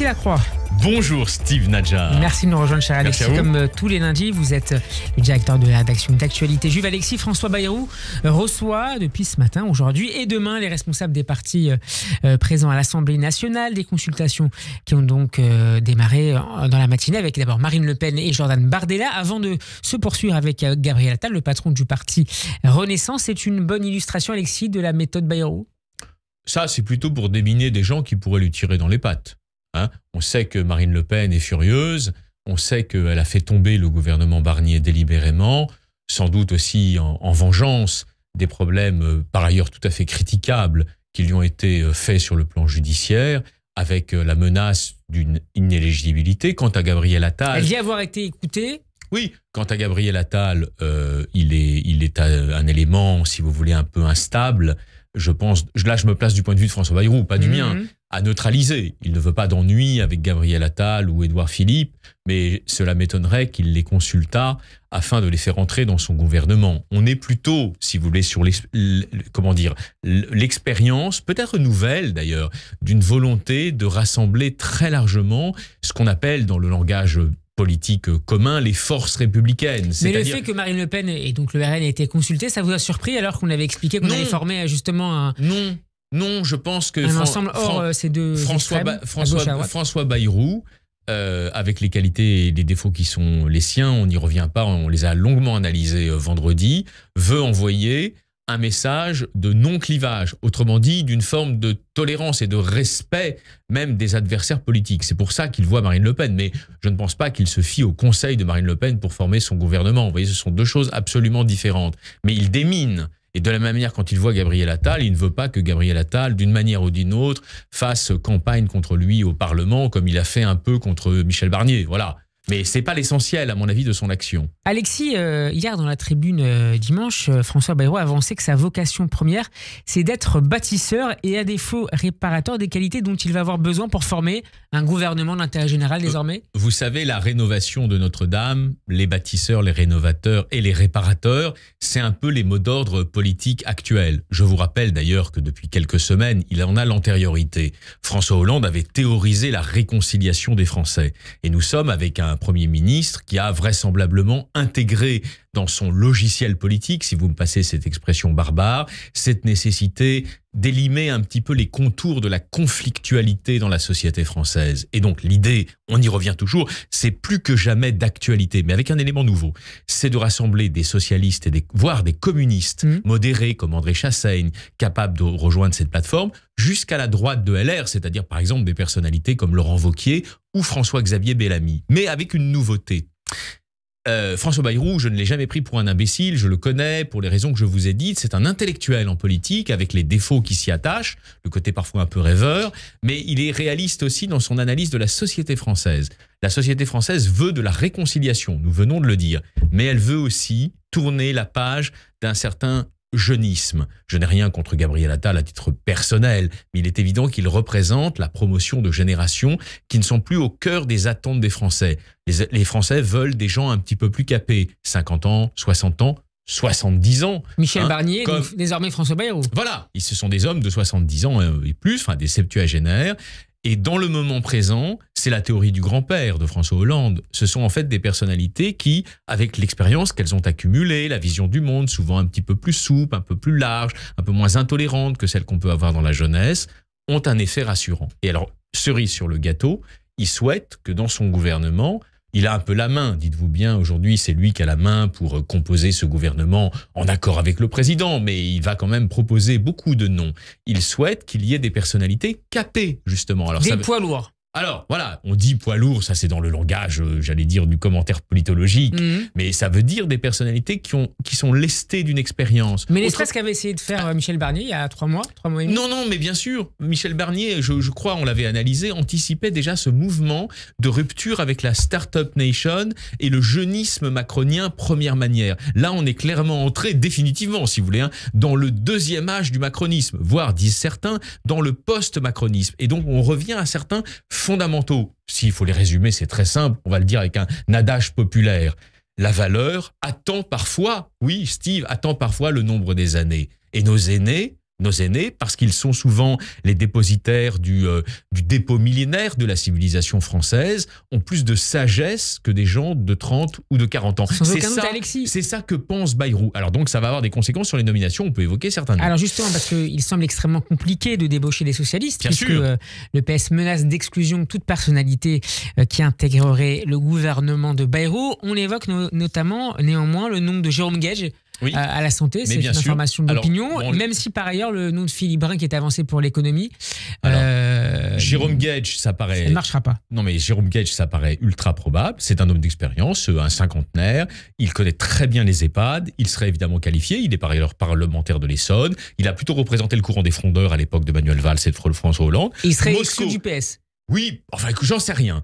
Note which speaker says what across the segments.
Speaker 1: Lacroix.
Speaker 2: Bonjour Steve Nadjar.
Speaker 1: Merci de nous rejoindre, cher Alexis. Comme tous les lundis, vous êtes le directeur de la rédaction d'Actualité Juive. Alexis, François Bayrou reçoit depuis ce matin, aujourd'hui et demain les responsables des partis présents à l'Assemblée nationale. Des consultations qui ont donc démarré dans la matinée avec d'abord Marine Le Pen et Jordan Bardella avant de se poursuivre avec Gabriel Attal, le patron du parti Renaissance. C'est une bonne illustration, Alexis, de la méthode Bayrou?
Speaker 2: Ça, c'est plutôt pour déminer des gens qui pourraient lui tirer dans les pattes. On sait que Marine Le Pen est furieuse, on sait qu'elle a fait tomber le gouvernement Barnier délibérément, sans doute aussi en vengeance des problèmes par ailleurs tout à fait critiquables qui lui ont été faits sur le plan judiciaire, avec la menace d'une inéligibilité. Quant à Gabriel Attal...
Speaker 1: Elle dit avoir été écoutée.
Speaker 2: Oui, quant à Gabriel Attal, il est un élément, si vous voulez, un peu instable. Je pense, là je me place du point de vue de François Bayrou, pas du mien, à neutraliser. Il ne veut pas d'ennui avec Gabriel Attal ou Édouard Philippe, mais cela m'étonnerait qu'il les consultât afin de les faire entrer dans son gouvernement. On est plutôt, si vous voulez, sur l'expérience, peut-être nouvelle d'ailleurs, d'une volonté de rassembler très largement ce qu'on appelle dans le langage politique commun, les forces républicaines.
Speaker 1: Mais le fait que Marine Le Pen et donc le RN aient été consultés, ça vous a surpris alors qu'on avait expliqué qu'on allait former justement un...
Speaker 2: Non, je pense que...
Speaker 1: Un ensemble hors ces deux
Speaker 2: François Bayrou, avec les qualités et les défauts qui sont les siens, on n'y revient pas, on les a longuement analysés vendredi, veut envoyer un message de non-clivage, autrement dit d'une forme de tolérance et de respect même des adversaires politiques. C'est pour ça qu'il voit Marine Le Pen, mais je ne pense pas qu'il se fie au conseil de Marine Le Pen pour former son gouvernement. Vous voyez, ce sont deux choses absolument différentes. Mais il démine. Et de la même manière, quand il voit Gabriel Attal, il ne veut pas que Gabriel Attal, d'une manière ou d'une autre, fasse campagne contre lui au Parlement, comme il a fait un peu contre Michel Barnier. Voilà. Mais ce n'est pas l'essentiel, à mon avis, de son action.
Speaker 1: Alexis, hier dans la tribune dimanche, François Bayrou a avancé que sa vocation première, c'est d'être bâtisseur et à défaut réparateur des qualités dont il va avoir besoin pour former un gouvernement d'intérêt général désormais.
Speaker 2: Vous savez, la rénovation de Notre-Dame, les bâtisseurs, les rénovateurs et les réparateurs, c'est un peu les mots d'ordre politiques actuels. Je vous rappelle d'ailleurs que depuis quelques semaines, il en a l'antériorité. François Hollande avait théorisé la réconciliation des Français. Et nous sommes avec un Premier ministre qui a vraisemblablement intégré dans son logiciel politique, si vous me passez cette expression barbare, cette nécessité d'élimer un petit peu les contours de la conflictualité dans la société française. Et donc l'idée, on y revient toujours, c'est plus que jamais d'actualité, mais avec un élément nouveau. C'est de rassembler des socialistes et voire des communistes modérés comme André Chassaigne, capables de rejoindre cette plateforme, jusqu'à la droite de LR, c'est-à-dire par exemple des personnalités comme Laurent Wauquiez ou François-Xavier Bellamy. Mais avec une nouveauté. François Bayrou, je ne l'ai jamais pris pour un imbécile, je le connais pour les raisons que je vous ai dites, c'est un intellectuel en politique avec les défauts qui s'y attachent, le côté parfois un peu rêveur, mais il est réaliste aussi dans son analyse de la société française. La société française veut de la réconciliation, nous venons de le dire, mais elle veut aussi tourner la page d'un certain jeunisme. Je n'ai rien contre Gabriel Attal à titre personnel, mais il est évident qu'il représente la promotion de générations qui ne sont plus au cœur des attentes des Français. Les Français veulent des gens un petit peu plus capés, 50 ans, 60 ans, 70 ans.
Speaker 1: Michel Barnier, donc désormais François Bayrou.
Speaker 2: Voilà, ce sont des hommes de 70 ans et plus, enfin des septuagénaires. Et dans le moment présent, c'est la théorie du grand-père de François Hollande. Ce sont en fait des personnalités qui, avec l'expérience qu'elles ont accumulée, la vision du monde, souvent un petit peu plus souple, un peu plus large, un peu moins intolérante que celle qu'on peut avoir dans la jeunesse, ont un effet rassurant. Et alors, cerise sur le gâteau, il souhaite que dans son gouvernement, il a un peu la main, dites-vous bien, aujourd'hui c'est lui qui a la main pour composer ce gouvernement en accord avec le président, mais il va quand même proposer beaucoup de noms. Il souhaite qu'il y ait des personnalités capées, justement. Alors,
Speaker 1: des poids lourds.
Speaker 2: Alors, voilà, on dit poids lourd, ça c'est dans le langage, j'allais dire, du commentaire politologique, mais ça veut dire des personnalités qui sont lestées d'une expérience.
Speaker 1: Mais n'est-ce pas ce qu'avait essayé de faire Michel Barnier il y a 3 mois et demi?
Speaker 2: Non, mais bien sûr, Michel Barnier, je crois, on l'avait analysé, anticipait déjà ce mouvement de rupture avec la Startup Nation et le jeunisme macronien première manière. Là, on est clairement entré, définitivement, si vous voulez, dans le deuxième âge du macronisme, voire, disent certains, dans le post-macronisme. Et donc, on revient à certains fondamentaux. S'il faut les résumer, c'est très simple, on va le dire avec un adage populaire. La valeur attend parfois, oui Steve, attend parfois le nombre des années. Et nos aînés nos aînés, parce qu'ils sont souvent les dépositaires du dépôt millénaire de la civilisation française, ont plus de sagesse que des gens de 30 ou de 40 ans.
Speaker 1: Sans aucun doute, Alexis.
Speaker 2: C'est ça que pense Bayrou. Alors donc, ça va avoir des conséquences sur les nominations. On peut évoquer certains noms.
Speaker 1: Alors justement, parce qu'il semble extrêmement compliqué de débaucher des socialistes,
Speaker 2: Bien
Speaker 1: puisque
Speaker 2: sûr.
Speaker 1: Le PS menace d'exclusion toute personnalité qui intégrerait le gouvernement de Bayrou. On évoque notamment, néanmoins, le nom de Jérôme Gage.
Speaker 2: Oui.
Speaker 1: À la santé, c'est une information d'opinion, même si par ailleurs le nom de Philippe Brun qui est avancé pour l'économie.
Speaker 2: Jérôme Gage, ça paraît.
Speaker 1: Ça ne marchera pas.
Speaker 2: Non, mais Jérôme Gage, ça paraît ultra probable. C'est un homme d'expérience, un cinquantenaire. Il connaît très bien les EHPAD. Il serait évidemment qualifié. Il est par ailleurs parlementaire de l'Essonne. Il a plutôt représenté le courant des frondeurs à l'époque de Manuel Valls et de François Hollande.
Speaker 1: Et il serait exclu du PS.
Speaker 2: Oui, enfin, j'en sais rien.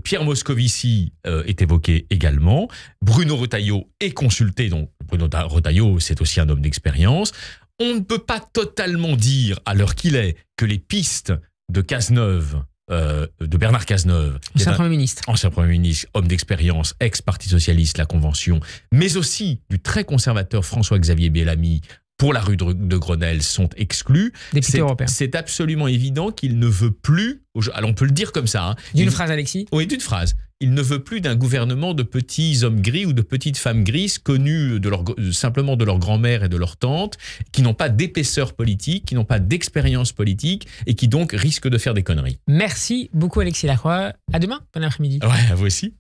Speaker 2: Pierre Moscovici est évoqué également. Bruno Retailleau est consulté. Donc, Bruno Retailleau, c'est aussi un homme d'expérience. On ne peut pas totalement dire, à l'heure qu'il est, que les pistes de Cazeneuve, de Bernard Cazeneuve,
Speaker 1: ancien Premier ministre,
Speaker 2: homme d'expérience, ex-Parti socialiste, la Convention, mais aussi du très conservateur François-Xavier Bellamy, pour la rue de Grenelle, sont exclus.
Speaker 1: Député européen.
Speaker 2: C'est absolument évident qu'il ne veut plus, alors on peut le dire comme ça. Hein,
Speaker 1: d'une phrase, Alexis.
Speaker 2: Oui, d'une phrase. Il ne veut plus d'un gouvernement de petits hommes gris ou de petites femmes grises connus simplement de leur grand-mère et de leur tante, qui n'ont pas d'épaisseur politique, qui n'ont pas d'expérience politique et qui donc risquent de faire des conneries.
Speaker 1: Merci beaucoup, Alexis Lacroix. À demain, bon après-midi.
Speaker 2: Ouais, à vous aussi.